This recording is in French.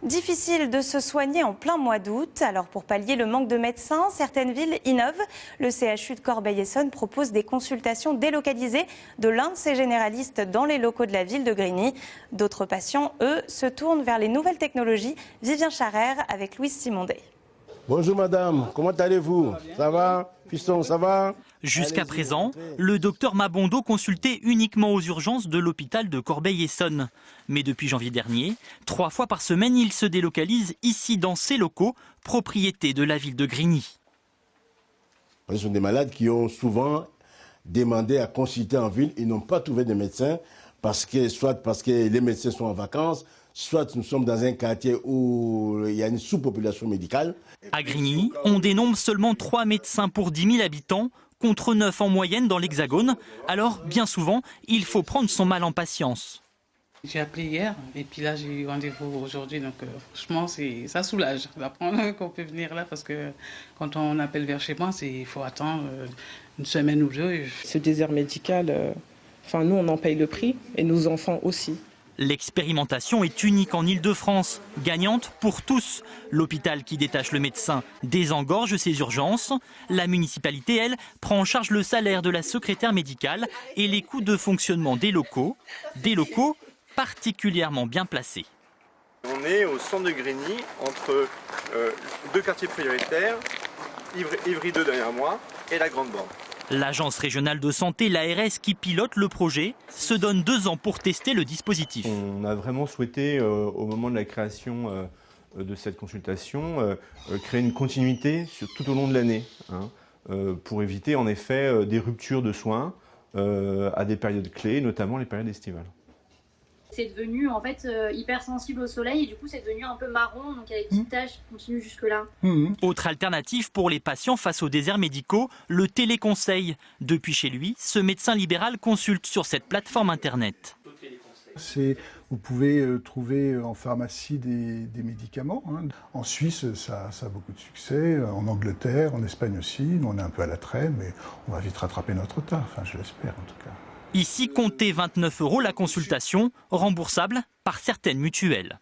Difficile de se soigner en plein mois d'août. Alors pour pallier le manque de médecins, certaines villes innovent. Le CHU de Corbeil-Essonnes propose des consultations délocalisées de l'un de ses généralistes dans les locaux de la ville de Grigny. D'autres patients, eux, se tournent vers les nouvelles technologies. Vivien Charrère avec Louise Simondet. Bonjour madame, comment allez-vous? Ça va? Fiston, ça va? Jusqu'à présent, le docteur Mabondo consultait uniquement aux urgences de l'hôpital de Corbeil-Essonnes. Mais depuis janvier dernier, 3 fois par semaine, il se délocalise ici dans ses locaux, propriété de la ville de Grigny. Ce sont des malades qui ont souvent demandé à consulter en ville. Ils n'ont pas trouvé de médecin, soit parce que les médecins sont en vacances, soit nous sommes dans un quartier où il y a une sous-population médicale. À Grigny, on dénombre seulement 3 médecins pour 10 000 habitants, contre 9 en moyenne dans l'Hexagone. Alors, bien souvent, il faut prendre son mal en patience. J'ai appelé hier et puis là j'ai eu rendez-vous aujourd'hui, donc franchement ça soulage d'apprendre qu'on peut venir là, parce que quand on appelle vers chez moi, il faut attendre une semaine ou deux. Ce désert médical, nous on en paye le prix et nos enfants aussi. L'expérimentation est unique en Île-de-France, gagnante pour tous. L'hôpital qui détache le médecin désengorge ses urgences. La municipalité, elle, prend en charge le salaire de la secrétaire médicale et les coûts de fonctionnement des locaux particulièrement bien placés. On est au centre de Grigny, entre deux quartiers prioritaires, Ivry 2 derrière moi et la Grande Borne. L'agence régionale de santé, l'ARS, qui pilote le projet, se donne 2 ans pour tester le dispositif. On a vraiment souhaité, au moment de la création de cette consultation, créer une continuité tout au long de l'année, pour éviter en effet des ruptures de soins à des périodes clés, notamment les périodes estivales. C'est devenu en fait hyper sensible au soleil et du coup c'est devenu un peu marron, donc il y a des petites taches qui continuent jusque là. Autre alternative pour les patients face aux déserts médicaux, le téléconseil. Depuis chez lui, ce médecin libéral consulte sur cette plateforme internet. Vous pouvez trouver en pharmacie des médicaments. En Suisse, ça a beaucoup de succès. En Angleterre, en Espagne aussi. Nous, on est un peu à la traîne, mais on va vite rattraper notre retard. Je l'espère en tout cas. Ici, comptez 29 € la consultation, remboursable par certaines mutuelles.